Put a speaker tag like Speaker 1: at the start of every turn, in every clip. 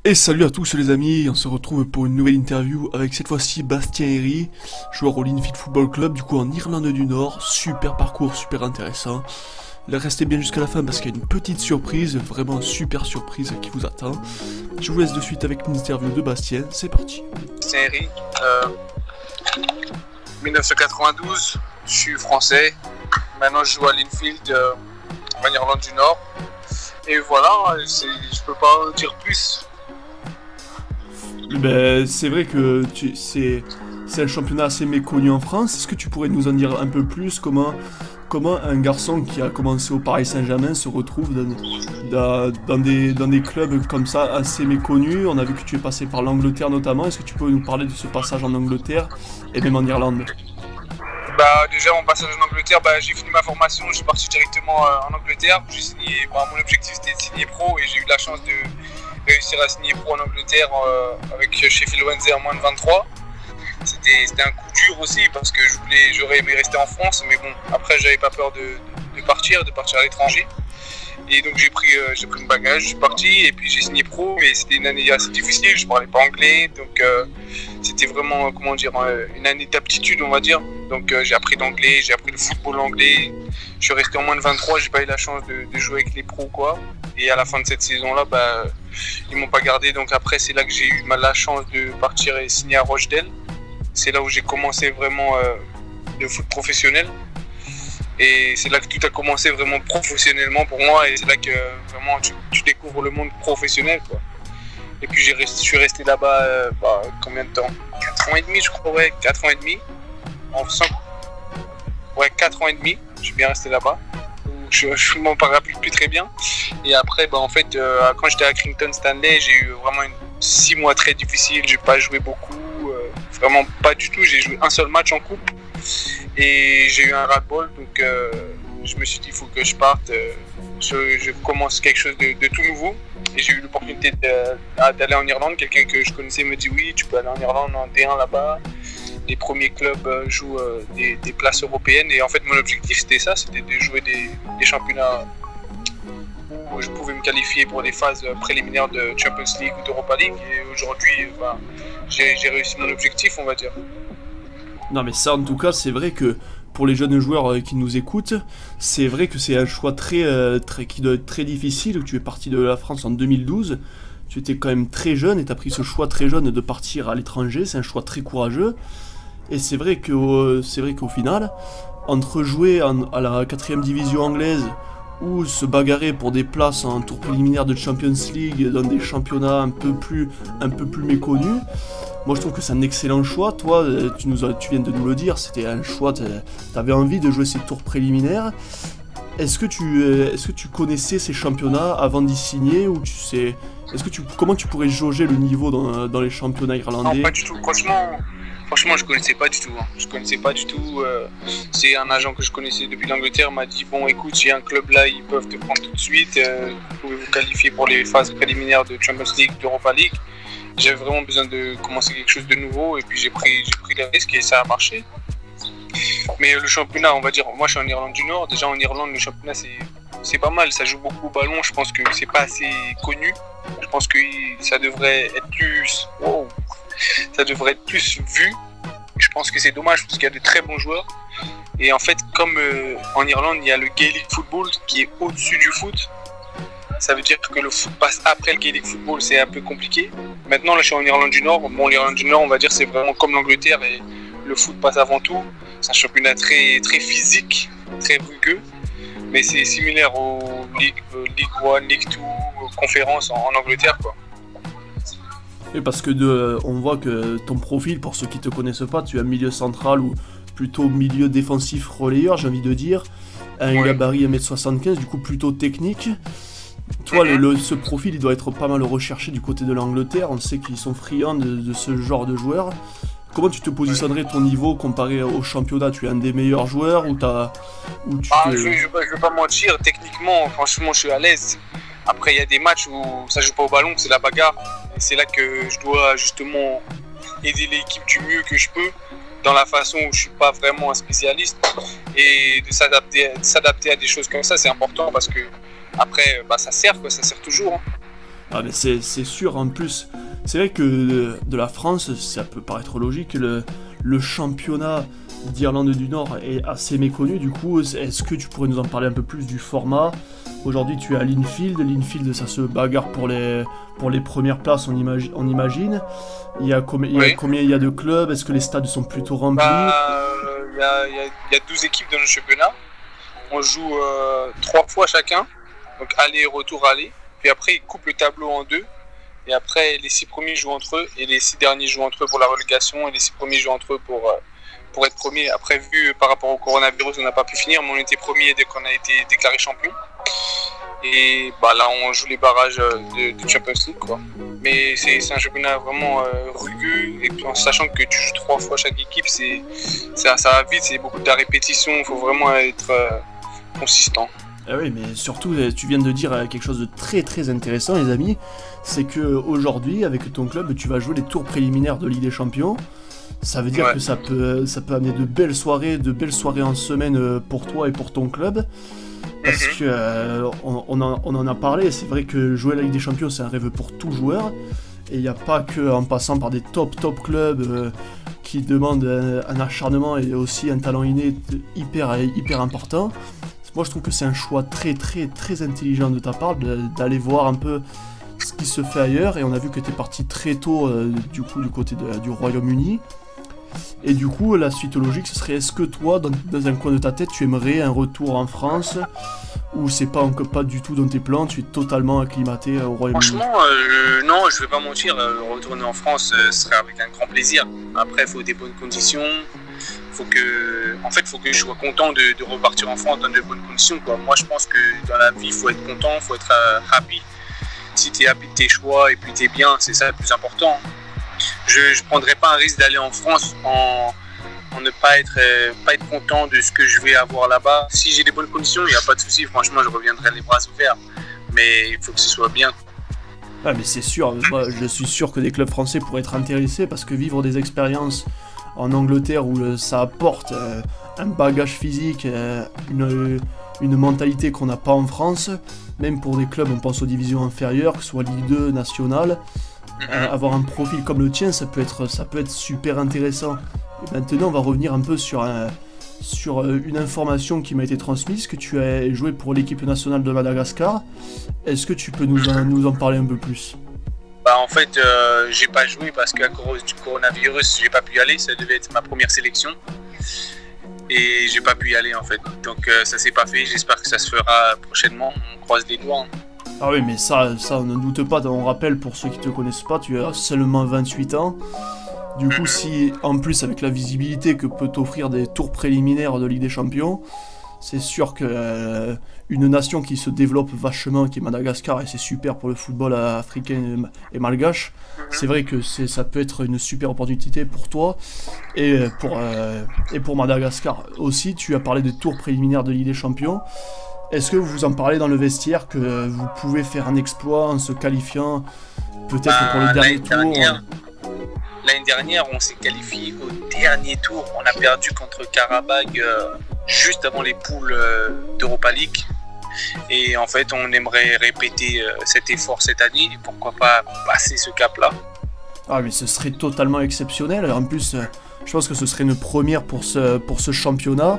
Speaker 1: Et salut à tous les amis, on se retrouve pour une nouvelle interview avec cette fois-ci Bastien Herry, joueur au Linfield Football Club, du coup en Irlande du Nord. Super parcours, super intéressant. Restez bien jusqu'à la fin parce qu'il y a une petite surprise, vraiment super surprise qui vous attend. Je vous laisse de suite avec une interview de Bastien, c'est parti.
Speaker 2: Bastien Herry, 1992, je suis français. Maintenant je joue à Linfield en Irlande du Nord. Et voilà, je peux pas dire plus.
Speaker 1: Ben, c'est vrai que c'est un championnat assez méconnu en France. Est-ce que tu pourrais nous en dire un peu plus comment un garçon qui a commencé au Paris Saint-Germain se retrouve dans des clubs comme ça assez méconnus? On a vu que tu es passé par l'Angleterre notamment. Est-ce que tu peux nous parler de ce passage en Angleterre et même en Irlande?
Speaker 2: Déjà mon passage en Angleterre, j'ai fini ma formation, je suis parti directement en Angleterre. J'ai signé, mon objectif c'était de signer pro et j'ai eu la chance de réussir à signer pro en Angleterre avec Sheffield Wednesday en moins de 23. C'était un coup dur aussi parce que j'aurais aimé rester en France, mais bon, après j'avais pas peur de partir à l'étranger. Et donc j'ai pris mon bagage, je suis parti et puis j'ai signé pro, mais c'était une année assez difficile, je parlais pas anglais, donc c'était vraiment, une année d'aptitude on va dire. Donc j'ai appris l'anglais, j'ai appris le football anglais, je suis resté en moins de 23, j'ai pas eu la chance de jouer avec les pros quoi. Et à la fin de cette saison-là, ils m'ont pas gardé, donc après c'est là que j'ai eu la chance de partir et signer à Rochdale. C'est là où j'ai commencé vraiment le foot professionnel. Et c'est là que tout a commencé vraiment professionnellement pour moi. Et c'est là que vraiment tu découvres le monde professionnel, quoi. Et puis je suis resté là-bas, combien de temps? 4 ans et demi, je crois, ouais, 4 ans et demi. Ouais, 4 ans et demi, je suis bien resté là-bas. Je m'en rappelle plus très bien. Et après, quand j'étais à Accrington Stanley, j'ai eu vraiment 6 mois très difficiles. J'ai pas joué beaucoup, vraiment pas du tout. J'ai joué un seul match en coupe et j'ai eu un ras-le-bol. Donc je me suis dit, il faut que je parte. Je commence quelque chose de tout nouveau. Et j'ai eu l'opportunité d'aller en Irlande. Quelqu'un que je connaissais me dit, oui, tu peux aller en Irlande en D1 là-bas. Les premiers clubs jouent des places européennes et en fait mon objectif c'était ça, c'était de jouer des championnats où je pouvais me qualifier pour des phases préliminaires de Champions League ou d'Europa League et aujourd'hui j'ai réussi mon objectif on va dire.
Speaker 1: Non mais ça en tout cas c'est vrai que pour les jeunes joueurs qui nous écoutent, c'est vrai que c'est un choix qui doit être très difficile. Tu es parti de la France en 2012, tu étais quand même très jeune et tu as pris ce choix très jeune de partir à l'étranger, c'est un choix très courageux. Et c'est vrai qu'au final, entre jouer à la 4ème division anglaise ou se bagarrer pour des places en tour préliminaire de Champions League dans des championnats un peu plus méconnus, moi je trouve que c'est un excellent choix. Toi, tu viens de nous le dire, c'était un choix, t'avais envie de jouer ces tours préliminaires. Est-ce que tu connaissais ces championnats avant d'y signer ou comment tu pourrais jauger le niveau dans les championnats irlandais?
Speaker 2: Non, pas du tout. Franchement, je connaissais pas du tout. Je connaissais pas du tout. C'est un agent que je connaissais depuis l'Angleterre m'a dit bon, écoute, j'ai un club là, ils peuvent te prendre tout de suite. Vous pouvez vous qualifier pour les phases préliminaires de Champions League, d'Europa League. J'avais vraiment besoin de commencer quelque chose de nouveau et puis j'ai pris le risque et ça a marché. Mais le championnat, on va dire, moi je suis en Irlande du Nord. Déjà en Irlande, le championnat c'est pas mal. Ça joue beaucoup au ballon. Je pense que c'est pas assez connu. Je pense que ça devrait être plus. Wow. Ça devrait être plus vu. Je pense que c'est dommage parce qu'il y a de très bons joueurs. Et en fait, comme en Irlande, il y a le Gaelic Football qui est au-dessus du foot. Ça veut dire que le foot passe après le Gaelic Football, c'est un peu compliqué. Maintenant, là, je suis en Irlande du Nord. Bon, l'Irlande du Nord, on va dire, c'est vraiment comme l'Angleterre et le foot passe avant tout. C'est un championnat très, très physique, très rugueux. Mais c'est similaire aux League 1, League 2, conférences en Angleterre, quoi.
Speaker 1: Et parce que on voit que ton profil, pour ceux qui te connaissent pas, tu es un milieu central ou plutôt milieu défensif relayeur, j'ai envie de dire. Un gabarit 1m75, du coup plutôt technique. Toi, ce profil, il doit être pas mal recherché du côté de l'Angleterre. On sait qu'ils sont friands de ce genre de joueurs. Comment tu te positionnerais ton niveau comparé au championnat? Tu es un des meilleurs joueurs ou
Speaker 2: je vais pas mentir, techniquement, franchement, je suis à l'aise. Après, il y a des matchs où ça joue pas au ballon, c'est la bagarre. Et c'est là que je dois justement aider l'équipe du mieux que je peux, dans la façon où je suis pas vraiment un spécialiste. Et de s'adapter à des choses comme ça, c'est important parce que après, ça sert toujours. Hein.
Speaker 1: Ah mais c'est sûr, en plus, c'est vrai que de la France, ça peut paraître logique, le championnat d'Irlande du Nord est assez méconnu, du coup, est-ce que tu pourrais nous en parler un peu plus du format? Aujourd'hui tu es à Linfield ça se bagarre pour les premières places, on imagine. Combien il y a de clubs? Est-ce que les stades sont plutôt remplis?
Speaker 2: Il y a 12 équipes dans le championnat, on joue 3 fois chacun, donc aller et retour aller. Puis après, ils coupent le tableau en deux. Et après, les 6 premiers jouent entre eux. Et les 6 derniers jouent entre eux pour la relégation. Et les 6 premiers jouent entre eux pour être premiers. Après, vu par rapport au coronavirus, on n'a pas pu finir. Mais on était premiers dès qu'on a été déclaré champion. Et bah, là, on joue les barrages de Champions League, quoi. Mais c'est un championnat vraiment rugueux. Et puis en sachant que tu joues 3 fois chaque équipe, ça va vite. C'est beaucoup de la répétition. Il faut vraiment être consistant.
Speaker 1: Ah oui, mais surtout, tu viens de dire quelque chose de très très intéressant, les amis. C'est que aujourd'hui, avec ton club, tu vas jouer les tours préliminaires de Ligue des Champions. Ça veut dire que ça peut amener de belles soirées en semaine pour toi et pour ton club. Parce que on en a parlé, c'est vrai que jouer la Ligue des Champions, c'est un rêve pour tout joueur. Et il n'y a pas que en passant par des top clubs qui demandent un acharnement et aussi un talent inné hyper important. Moi je trouve que c'est un choix très intelligent de ta part d'aller voir un peu ce qui se fait ailleurs, et on a vu que tu es parti très tôt du côté du Royaume-Uni. Et du coup la suite logique ce serait, est-ce que toi dans un coin de ta tête tu aimerais un retour en France, ou c'est pas du tout dans tes plans, tu es totalement acclimaté au Royaume-Uni?
Speaker 2: Franchement non, je vais pas mentir, retourner en France serait avec un grand plaisir. Après il faut des bonnes conditions. Faut que je sois content de repartir en France dans de bonnes conditions, quoi. Moi je pense que dans la vie il faut être content, il faut être happy. Si tu es happy de tes choix et puis tu es bien, c'est ça le plus important. Je ne prendrais pas un risque d'aller en France en ne pas être content de ce que je vais avoir là-bas. Si j'ai des bonnes conditions, il n'y a pas de souci, franchement je reviendrai les bras ouverts, mais il faut que ce soit bien.
Speaker 1: Ah mais c'est sûr, moi je suis sûr que des clubs français pourraient être intéressés, parce que vivre des expériences en Angleterre où ça apporte un bagage physique, une mentalité qu'on n'a pas en France, même pour des clubs, on pense aux divisions inférieures, que ce soit Ligue 2, nationale, avoir un profil comme le tien, ça peut être super intéressant. Et maintenant on va revenir un peu sur une information qui m'a été transmise, que tu as joué pour l'équipe nationale de Madagascar. Est-ce que tu peux nous en parler un peu plus?
Speaker 2: Bah en fait, j'ai pas joué parce qu'à cause du coronavirus, j'ai pas pu y aller. Ça devait être ma première sélection et j'ai pas pu y aller en fait. Donc ça s'est pas fait. J'espère que ça se fera prochainement. On croise les doigts.
Speaker 1: Ah oui, mais ça on ne doute pas. On rappelle, pour ceux qui te connaissent pas, tu as seulement 28 ans. Du coup, si en plus avec la visibilité que peut t'offrir des tours préliminaires de Ligue des Champions, c'est sûr que une nation qui se développe vachement, qui est Madagascar, et c'est super pour le football africain et malgache, c'est vrai que ça peut être une super opportunité pour toi et pour Madagascar. Aussi, tu as parlé des tours préliminaires de Ligue des Champions. Est-ce que vous en parlez dans le vestiaire, que vous pouvez faire un exploit en se qualifiant peut-être pour le dernier tour?
Speaker 2: L'année dernière, on s'est qualifié au dernier tour. On a perdu contre Karabag juste avant les poules d'Europa League. Et en fait, on aimerait répéter cet effort cette année. Et pourquoi pas passer ce cap-là?
Speaker 1: Ah, mais ce serait totalement exceptionnel. En plus, je pense que ce serait une première pour ce championnat,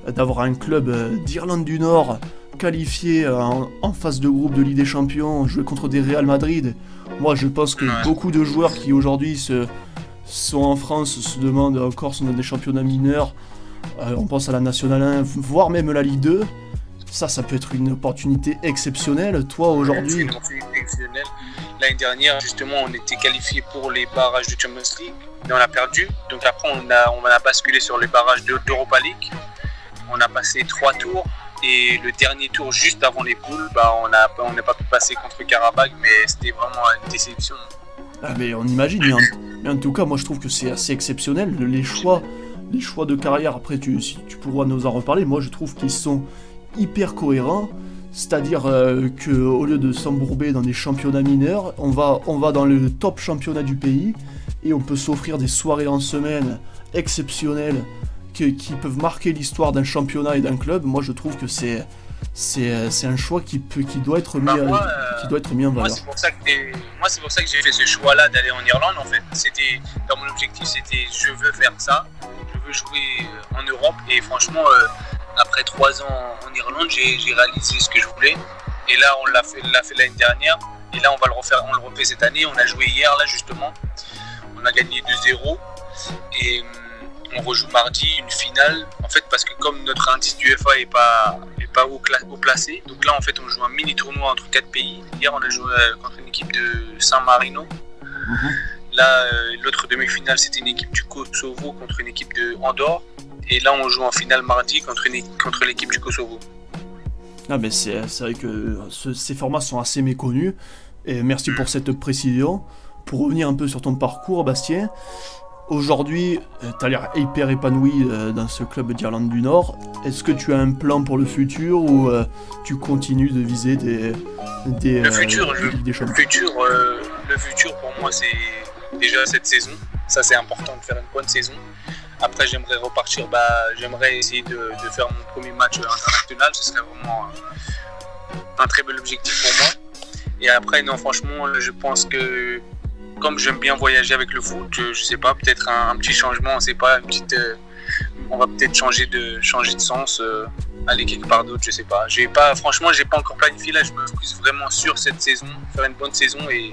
Speaker 1: d'avoir un club d'Irlande du Nord qualifié en phase de groupe de Ligue des Champions, jouer contre des Real Madrid. Moi, je pense que beaucoup de joueurs qui aujourd'hui sont en France se demandent encore si on a des championnats mineurs. On pense à la Nationale 1, voire même la Ligue 2. Ça peut être une opportunité exceptionnelle. Toi, aujourd'hui...
Speaker 2: C'est une opportunité exceptionnelle. L'année dernière, justement, on était qualifié pour les barrages de Champions League, mais on a perdu. Donc après, on a basculé sur les barrages d'Europa League. On a passé 3 tours. Et le dernier tour, juste avant les poules, on n'a pas pu passer contre Karabag, mais c'était vraiment une déception.
Speaker 1: Ah, mais on imagine, mais en tout cas, moi je trouve que c'est assez exceptionnel. Les choix de carrière, après si tu pourras nous en reparler, moi je trouve qu'ils sont hyper cohérents. C'est-à-dire qu'au lieu de s'embourber dans des championnats mineurs, on va dans le top championnat du pays, et on peut s'offrir des soirées en semaine exceptionnelles qui peuvent marquer l'histoire d'un championnat et d'un club. Moi je trouve que c'est
Speaker 2: c'est
Speaker 1: un choix qui doit être mis, qui doit être mis en valeur.
Speaker 2: Moi, c'est pour ça que j'ai fait ce choix-là d'aller en Irlande, en fait. C'était, dans mon objectif, c'était je veux faire ça, je veux jouer en Europe. Et franchement, après 3 ans en Irlande, j'ai réalisé ce que je voulais. Et là, on l'a fait l'année dernière. Et là, on le refait cette année. On a joué hier, là, justement. On a gagné 2-0. Et on rejoue mardi une finale. En fait, parce que comme notre indice du FA est pas haut placé, donc là, en fait, on joue un mini tournoi entre 4 pays. Hier, on a joué contre une équipe de San Marino. Là, l'autre demi-finale, c'était une équipe du Kosovo contre une équipe de Andorre. Et là, on joue en finale mardi contre l'équipe du Kosovo.
Speaker 1: Ah mais c'est vrai que ces formats sont assez méconnus, et merci pour cette précision. Pour revenir un peu sur ton parcours, Bastien, aujourd'hui, tu as l'air hyper épanoui dans ce club d'Irlande du Nord. Est-ce que tu as un plan pour le futur, ou tu continues de viser des Ligues des Champions?
Speaker 2: Le futur pour moi, c'est déjà cette saison. Ça, c'est important de faire une bonne saison. Après, j'aimerais repartir, j'aimerais essayer de faire mon premier match international. Ce serait vraiment un très bel objectif pour moi. Et après, non, franchement, je pense que comme j'aime bien voyager avec le foot, je sais pas, peut-être un petit changement, on sait pas, on va peut-être changer de sens, aller quelque part d'autre, je sais pas. Franchement, j'ai pas encore planifié. Là, je me focus vraiment sur cette saison, faire une bonne saison, et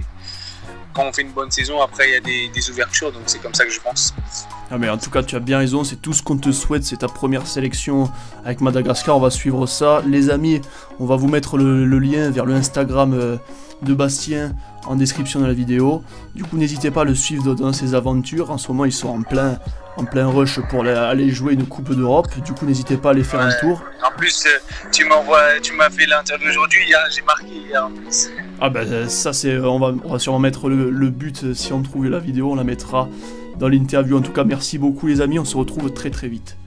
Speaker 2: quand on fait une bonne saison, après il y a des ouvertures, donc c'est comme ça que je pense.
Speaker 1: Ah mais en tout cas tu as bien raison, c'est tout ce qu'on te souhaite, c'est ta première sélection avec Madagascar, on va suivre ça. Les amis, on va vous mettre le lien vers le Instagram de Bastien en description de la vidéo. Du coup n'hésitez pas à le suivre dans ses aventures, en ce moment ils sont en plein rush pour aller jouer une Coupe d'Europe, du coup n'hésitez pas à aller faire un tour.
Speaker 2: En plus tu m'as fait l'interview aujourd'hui, j'ai marqué hier en plus.
Speaker 1: Ah bah ça c'est, on va sûrement mettre le but, si on trouve la vidéo on la mettra dans l'interview. En tout cas merci beaucoup les amis, on se retrouve très très vite.